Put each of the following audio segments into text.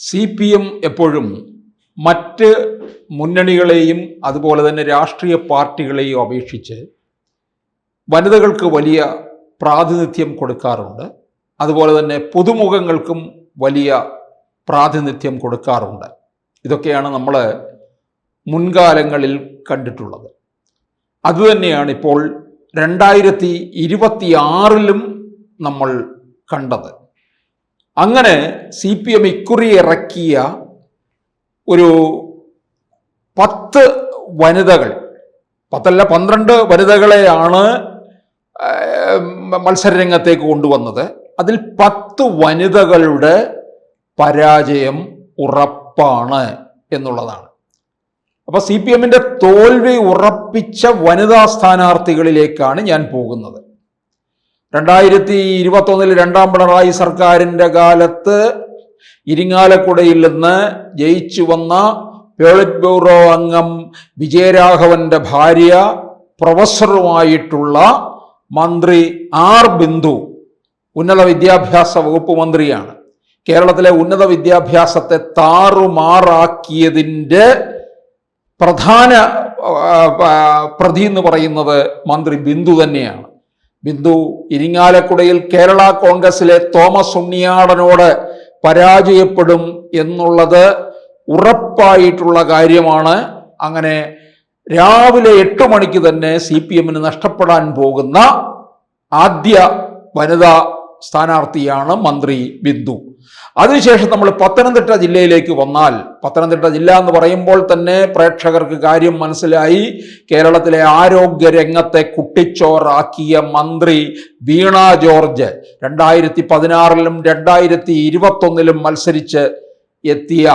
CPM എപ്പോഴും മറ്റ് മുന്നണികളെയും അതുപോലെ തന്നെ രാഷ്ട്രീയ പാർട്ടികളെയും അപേക്ഷിച്ച് വനിതകൾക്ക് വലിയ പ്രാതിനിധ്യം കൊടുക്കാറുണ്ട്. അതുപോലെ തന്നെ പുതുമുഖങ്ങൾക്കും വലിയ പ്രാതിനിധ്യം കൊടുക്കാറുണ്ട്. ഇതൊക്കെയാണ് നമ്മൾ മുൻകാലങ്ങളിൽ കണ്ടിട്ടുള്ളത്. അതുതന്നെയാണ് ഇപ്പോൾ 2026 നമ്മൾ കണ്ടത്. അങ്ങനെ CPM ഇക്കുറി ഇറക്കിയ ഒരു 10 വനിതകൾ, 12 വനിതകളെയാണ് മത്സരരംഗത്തേക്ക് കൊണ്ടുവന്നത്. അതിൽ 10 വനിതകളുടെ പരാജയം ഉറപ്പാണ് എന്നുള്ളതാണ്. അപ്പോൾ CPMന്റെ തോൽവി ഉറപ്പിച്ച വനിതാ സ്ഥാനാർത്ഥികളിലേക്കാണ് ഞാൻ പോകുന്നത്. 2021 രണ്ടാം പിണറായി സർക്കാരിൻ്റെ കാലത്ത് ഇരിങ്ങാലക്കുടയിൽ നിന്ന് ജയിച്ചു വന്ന പോളിറ്റ് ബ്യൂറോ അംഗം വിജയരാഘവന്റെ ഭാര്യ പ്രൊഫസറുമായിട്ടുള്ള മന്ത്രി ആർ ബിന്ദു ഉന്നത വിദ്യാഭ്യാസ വകുപ്പ് മന്ത്രിയാണ്. കേരളത്തിലെ ഉന്നത വിദ്യാഭ്യാസത്തെ താറുമാറാക്കിയതിൻ്റെ പ്രധാന പ്രതി എന്ന് പറയുന്നത് മന്ത്രി ബിന്ദു തന്നെയാണ്. ബിന്ദു ഇരിങ്ങാലക്കുടയിൽ കേരള കോൺഗ്രസിലെ തോമസ് ഉണ്ണിയാടനോട് പരാജയപ്പെടും എന്നുള്ളത് ഉറപ്പായിട്ടുള്ള കാര്യമാണ്. അങ്ങനെ രാവിലെ 8 മണിക്ക് തന്നെ CPMന് നഷ്ടപ്പെടാൻ പോകുന്ന ആദ്യ വനിതാ സ്ഥാനാർത്ഥിയാണ് മന്ത്രി ബിന്ദു. അതിനുശേഷം നമ്മൾ പത്തനംതിട്ട ജില്ലയിലേക്ക് വന്നാൽ, പത്തനംതിട്ട ജില്ല എന്ന് പറയുമ്പോൾ തന്നെ പ്രേക്ഷകർക്ക് കാര്യം മനസ്സിലായി. കേരളത്തിലെ ആരോഗ്യ രംഗത്തെ കുട്ടിച്ചോറാക്കിയ മന്ത്രി വീണ ജോർജ് 2016 2021 മത്സരിച്ച് എത്തിയ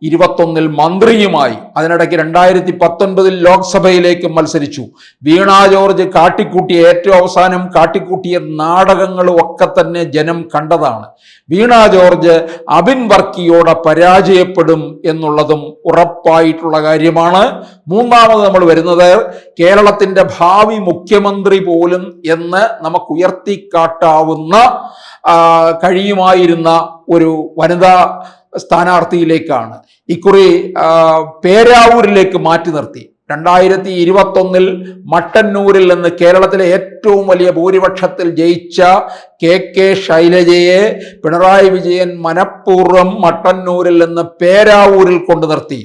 21 മന്ത്രിയുമായി, അതിനിടയ്ക്ക് 2019 ലോക്സഭയിലേക്ക് മത്സരിച്ചു. വീണ ജോർജ് കാട്ടിക്കൂട്ടിയ, ഏറ്റവും അവസാനം കാട്ടിക്കൂട്ടിയ നാടകങ്ങളും ഒക്കെ തന്നെ ജനം കണ്ടതാണ്. വീണ ജോർജ് അബിൻ വർക്കിയോട് പരാജയപ്പെടും എന്നുള്ളതും ഉറപ്പായിട്ടുള്ള കാര്യമാണ്. മൂന്നാമത് നമ്മൾ വരുന്നത് കേരളത്തിൻ്റെ ഭാവി മുഖ്യമന്ത്രി പോലും എന്ന് നമുക്ക് ഉയർത്തിക്കാട്ടാവുന്ന കഴിയുമായിരുന്ന ഒരു വനിതാ സ്ഥാനാർത്ഥിയിലേക്കാണ്. ഇക്കുറി പേരാവൂരിലേക്ക് മാറ്റി നിർത്തി. 2021 മട്ടന്നൂരിൽ നിന്ന് കേരളത്തിലെ ഏറ്റവും വലിയ ഭൂരിപക്ഷത്തിൽ ജയിച്ച KK ശൈലജയെ പിണറായി വിജയൻ മനഃപൂർവ്വം മട്ടന്നൂരിൽ നിന്ന് പേരാവൂരിൽ കൊണ്ടു നിർത്തി.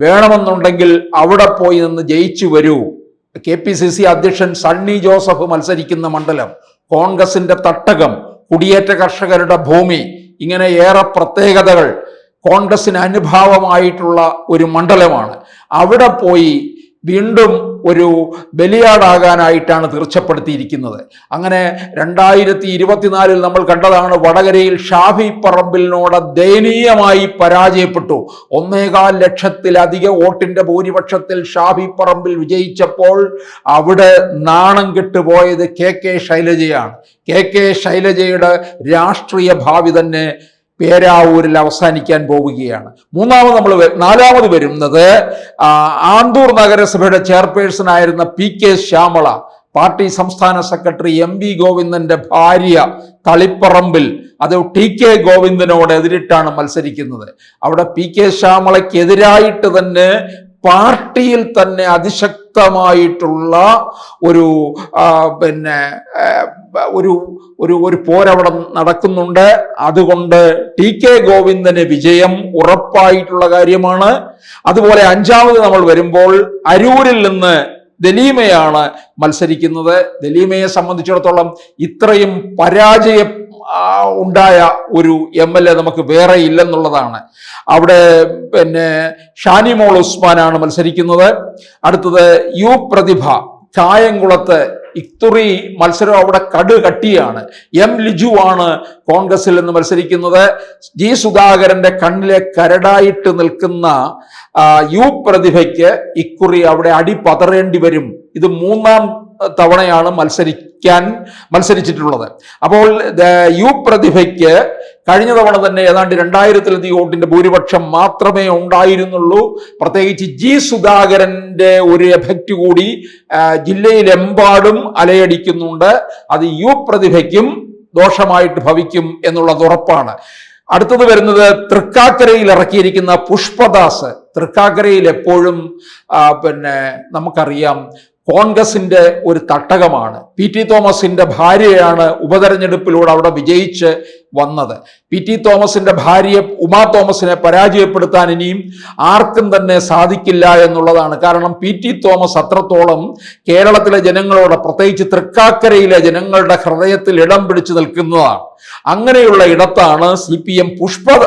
വേണമെന്നുണ്ടെങ്കിൽ അവിടെ പോയി നിന്ന് ജയിച്ചു വരൂ. KPCC അധ്യക്ഷൻ സണ്ണി ജോസഫ് മത്സരിക്കുന്ന മണ്ഡലം, കോൺഗ്രസിന്റെ തട്ടകം, കുടിയേറ്റ കർഷകരുടെ ഭൂമി, ഇങ്ങനെ ഏറെ പ്രത്യേകതകൾ കോൺഗ്രസിന് അനുഭാവമായിട്ടുള്ള ഒരു മണ്ഡലമാണ്. അവിടെ പോയി വീണ്ടും ഒരു ബലിയാടാകാനായിട്ടാണ് തീർച്ചപ്പെടുത്തിയിരിക്കുന്നത്. അങ്ങനെ 2024 നമ്മൾ കണ്ടതാണ്. വടകരയിൽ ഷാഫി പറമ്പിലിനോട് ദയനീയമായി പരാജയപ്പെട്ടു. 1.25 ലക്ഷത്തിലധികം വോട്ടിന്റെ ഭൂരിപക്ഷത്തിൽ ഷാഫി പറമ്പിൽ വിജയിച്ചപ്പോൾ അവിടെ നാണം കെട്ടുപോയത് KK ശൈലജയാണ്. KK ശൈലജയുടെ രാഷ്ട്രീയ ഭാവി തന്നെ പേരാവൂരിൽ അവസാനിക്കാൻ പോവുകയാണ്. നാലാമത് വരുന്നത് ആന്തൂർ നഗരസഭയുടെ ചെയർപേഴ്സൺ ആയിരുന്ന PK ശ്യാമള, പാർട്ടി സംസ്ഥാന സെക്രട്ടറി MV ഗോവിന്ദന്റെ ഭാര്യ തളിപ്പറമ്പിൽ, അത് TK ഗോവിന്ദനോട് എതിരിട്ടാണ് മത്സരിക്കുന്നത്. അവിടെ PK ശ്യാമളയ്ക്കെതിരായിട്ട് തന്നെ പാർട്ടിയിൽ തന്നെ അതിശക്തമായിട്ടുള്ള ഒരു ഒരു പോരവിടെ നടക്കുന്നുണ്ട്. അതുകൊണ്ട് TK ഗോവിന്ദന് വിജയം ഉറപ്പായിട്ടുള്ള കാര്യമാണ്. അതുപോലെ അഞ്ചാമത് നമ്മൾ വരുമ്പോൾ അരൂരിൽ നിന്ന് ദലീമയാണ് മത്സരിക്കുന്നത്. ദലീമയെ സംബന്ധിച്ചിടത്തോളം ഇത്രയും പരാജയം ഉണ്ടായ ഒരു MLA നമുക്ക് വേറെ ഇല്ലെന്നുള്ളതാണ്. അവിടെ ഷാനിമോൾ ഉസ്മാനാണ് മത്സരിക്കുന്നത്. അടുത്തത് U പ്രതിഭ, കായംകുളത്ത്. ഇക്കുറി മത്സരം അവിടെ കടുകട്ടിയാണ്. M ലിജു ആണ് കോൺഗ്രസിൽ നിന്ന് മത്സരിക്കുന്നത്. G സുധാകരന്റെ കണ്ണിലെ കരടായിട്ട് നിൽക്കുന്ന U പ്രതിഭയ്ക്ക് ഇക്കുറി അവിടെ അടി പതറേണ്ടി വരും. ഇത് 3ാം തവണയാണ് മത്സരിച്ചിട്ടുള്ളത്. അപ്പോൾ U പ്രതിഭയ്ക്ക് കഴിഞ്ഞ തവണ തന്നെ ഏതാണ്ട് 2000-ലധികം വോട്ടിന്റെ ഭൂരിപക്ഷം മാത്രമേ ഉണ്ടായിരുന്നുള്ളൂ. പ്രത്യേകിച്ച് G സുധാകരന്റെ ഒരു എഫക്റ്റ് കൂടി ജില്ലയിലെമ്പാടും അലയടിക്കുന്നുണ്ട്. അത് U പ്രതിഭയ്ക്കും ദോഷമായിട്ട് ഭവിക്കും എന്നുള്ളത് ഉറപ്പാണ്. അടുത്തത് വരുന്നത് തൃക്കാക്കരയിൽ ഇറക്കിയിരിക്കുന്ന പുഷ്പദാസ്. തൃക്കാക്കരയിൽ എപ്പോഴും നമുക്കറിയാം കോൺഗ്രസിന്റെ ഒരു തട്ടകമാണ്. PT തോമസിന്റെ ഭാര്യയാണ് ഉപതെരഞ്ഞെടുപ്പിലൂടെ അവിടെ വിജയിച്ച് വന്നത്. PT തോമസിന്റെ ഭാര്യയെ ഉമാ തോമസിനെ പരാജയപ്പെടുത്താൻ ഇനിയും ആർക്കും തന്നെ സാധിക്കില്ല എന്നുള്ളതാണ്. കാരണം PT തോമസ് അത്രത്തോളം കേരളത്തിലെ ജനങ്ങളോട്, പ്രത്യേകിച്ച് തൃക്കാക്കരയിലെ ജനങ്ങളുടെ ഹൃദയത്തിൽ ഇടം പിടിച്ചു നിൽക്കുന്നതാണ്. അങ്ങനെയുള്ള ഇടത്താണ് CPM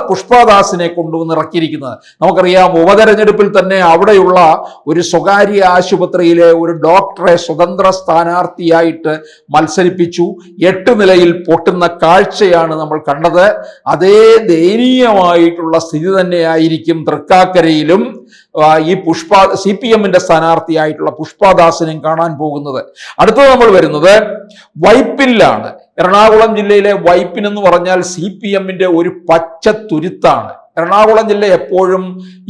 പുഷ്പദാസിനെ കൊണ്ടുവന്ന് ഇറക്കിയിരിക്കുന്നത്. നമുക്കറിയാം, ഉപതെരഞ്ഞെടുപ്പിൽ തന്നെ അവിടെയുള്ള ഒരു സ്വകാര്യ ആശുപത്രിയിലെ ഒരു ഡോക്ടറെ സ്വതന്ത്ര സ്ഥാനാർത്ഥിയായിട്ട് മത്സരിപ്പിച്ചു. 8 നിലയിൽ പൊട്ടുന്ന കാഴ്ചയാണ് നമ്മൾ കണ്ടത്. അതേ ദയനീയമായിട്ടുള്ള സ്ഥിതി തന്നെയായിരിക്കും തൃക്കാക്കരയിലും ഈ CPMന്റെ സ്ഥാനാർത്ഥിയായിട്ടുള്ള പുഷ്പദാസിനെയും കാണാൻ പോകുന്നത്. അടുത്തത് നമ്മൾ വരുന്നത് വൈപ്പിനിലാണ്. എറണാകുളം ജില്ലയിലെ വൈപ്പിൻ എന്ന് പറഞ്ഞാൽ CPMന്റെ ഒരു പച്ച തുരുത്താണ്. എറണാകുളം ജില്ല എപ്പോഴും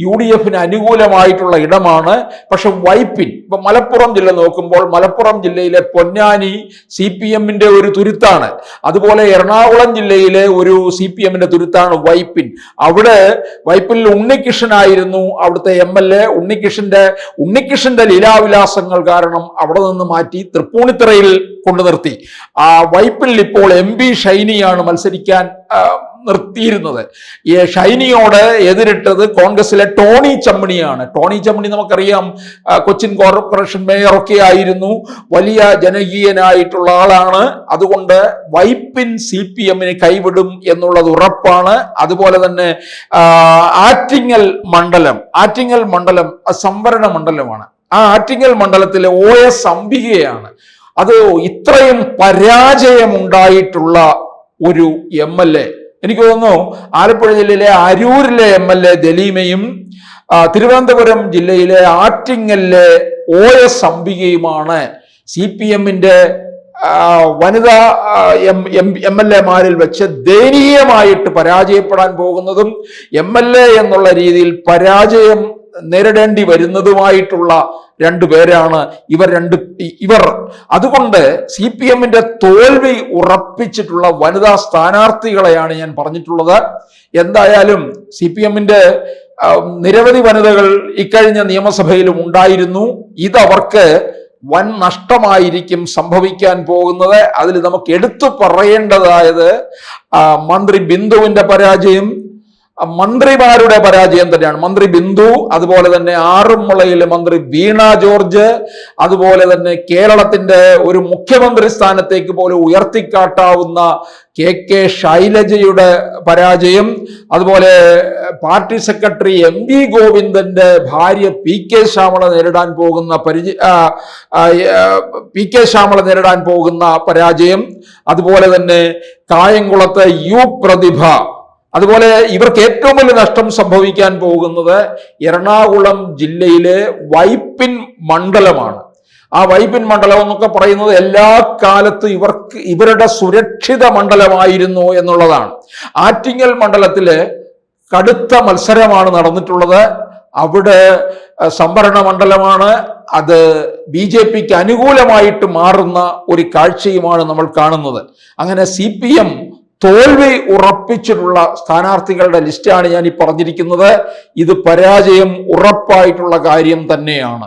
UDFന് അനുകൂലമായിട്ടുള്ള ഇടമാണ്. പക്ഷെ വൈപ്പിൻ, ഇപ്പൊ മലപ്പുറം ജില്ല നോക്കുമ്പോൾ മലപ്പുറം ജില്ലയിലെ പൊന്നാനി CPMന്റെ ഒരു തുരുത്താണ്. അതുപോലെ എറണാകുളം ജില്ലയിലെ ഒരു CPMന്റെ തുരുത്താണ് വൈപ്പിൻ. അവിടെ വൈപ്പിനിൽ ഉണ്ണികൃഷ്ണനായിരുന്നു അവിടുത്തെ MLA. ഉണ്ണികൃഷ്ണന്റെ ലീലാവിലാസങ്ങൾ കാരണം അവിടെ നിന്ന് മാറ്റി തൃപ്പൂണിത്തുറയിൽ കൊണ്ടു നിർത്തി. വൈപ്പിനിൽ ഇപ്പോൾ MP ഷൈനിയാണ് മത്സരിക്കാൻ നിർത്തിയിരുന്നത്. ഈ ഷൈനിയോട് എതിരിട്ടത് കോൺഗ്രസിലെ ടോണി ചമ്മണിയാണ്. ടോണി ചമ്മണി നമുക്കറിയാം, കൊച്ചിൻ കോർപ്പറേഷൻ മേയറൊക്കെ ആയിരുന്നു, വലിയ ജനകീയനായിട്ടുള്ള ആളാണ്. അതുകൊണ്ട് വൈപ്പിൻ CPMന് കൈവിടും എന്നുള്ളത് ഉറപ്പാണ്. അതുപോലെ തന്നെ ആറ്റിങ്ങൽ മണ്ഡലം സംവരണ മണ്ഡലമാണ്. ആ ആറ്റിങ്ങൽ മണ്ഡലത്തിലെ OS അംബികയാണ്. അത് ഇത്രയും പരാജയമുണ്ടായിട്ടുള്ള ഒരു MLA, എനിക്ക് തോന്നുന്നു ആലപ്പുഴ ജില്ലയിലെ അരൂരിലെ MLA ദലീമയും തിരുവനന്തപുരം ജില്ലയിലെ ആറ്റിങ്ങലിലെ OS അംബികയുമാണ് CPMന്റെ വനിതാ MLA-മാരിൽ വെച്ച് ദയനീയമായിട്ട് പരാജയപ്പെടാൻ പോകുന്നതും MLA എന്നുള്ള രീതിയിൽ പരാജയം നേരിടേണ്ടി വരുന്നതുമായിട്ടുള്ള 2 പേരാണ് ഇവർ. അതുകൊണ്ട് CPMന്റെ തോൽവി ഉറപ്പിച്ചിട്ടുള്ള വനിതാ സ്ഥാനാർത്ഥികളെയാണ് ഞാൻ പറഞ്ഞിട്ടുള്ളത്. എന്തായാലും CPMന്റെ നിരവധി വനിതകൾ ഇക്കഴിഞ്ഞ നിയമസഭയിലും ഉണ്ടായിരുന്നു. ഇതവർക്ക് വൻ നഷ്ടമായിരിക്കും സംഭവിക്കാൻ പോകുന്നത്. അതിൽ നമുക്ക് എടുത്തു പറയേണ്ടതായത് മന്ത്രി ബിന്ദുവിന്റെ പരാജയം, മന്ത്രിമാരുടെ പരാജയം തന്നെയാണ്. മന്ത്രി ബിന്ദു, അതുപോലെ തന്നെ ആറന്മുളയിലെ മന്ത്രി വീണ ജോർജ്, അതുപോലെ തന്നെ കേരളത്തിന്റെ ഒരു മുഖ്യമന്ത്രി സ്ഥാനത്തേക്ക് പോലും ഉയർത്തിക്കാട്ടാവുന്ന KK ശൈലജയുടെ പരാജയം, അതുപോലെ പാർട്ടി സെക്രട്ടറി MV ഗോവിന്ദന്റെ ഭാര്യ PK ശ്യാമള നേരിടാൻ പോകുന്ന പരാജയം, അതുപോലെ തന്നെ കായംകുളത്തെ U പ്രതിഭ. അതുപോലെ ഇവർക്ക് ഏറ്റവും വലിയ നഷ്ടം സംഭവിക്കാൻ പോകുന്നത് എറണാകുളം ജില്ലയിലെ വൈപ്പിൻ മണ്ഡലമാണ്. ആ വൈപ്പിൻ മണ്ഡലം എന്നൊക്കെ പറയുന്നത് എല്ലാ കാലത്തും ഇവരുടെ സുരക്ഷിത മണ്ഡലമായിരുന്നു എന്നുള്ളതാണ്. ആറ്റിങ്ങൽ മണ്ഡലത്തില് കടുത്ത മത്സരമാണ് നടന്നിട്ടുള്ളത്. അവിടെ സംവരണ മണ്ഡലമാണ്. അത് BJPക്ക് അനുകൂലമായിട്ട് മാറുന്ന ഒരു കാഴ്ചയുമാണ് നമ്മൾ കാണുന്നത്. അങ്ങനെ CPM തോൽവി ഉറപ്പിച്ചിട്ടുള്ള സ്ഥാനാർത്ഥികളുടെ ലിസ്റ്റാണ് ഞാൻ ഈ പറഞ്ഞിരിക്കുന്നത്. ഇത് പരാജയം ഉറപ്പായിട്ടുള്ള കാര്യം തന്നെയാണ്.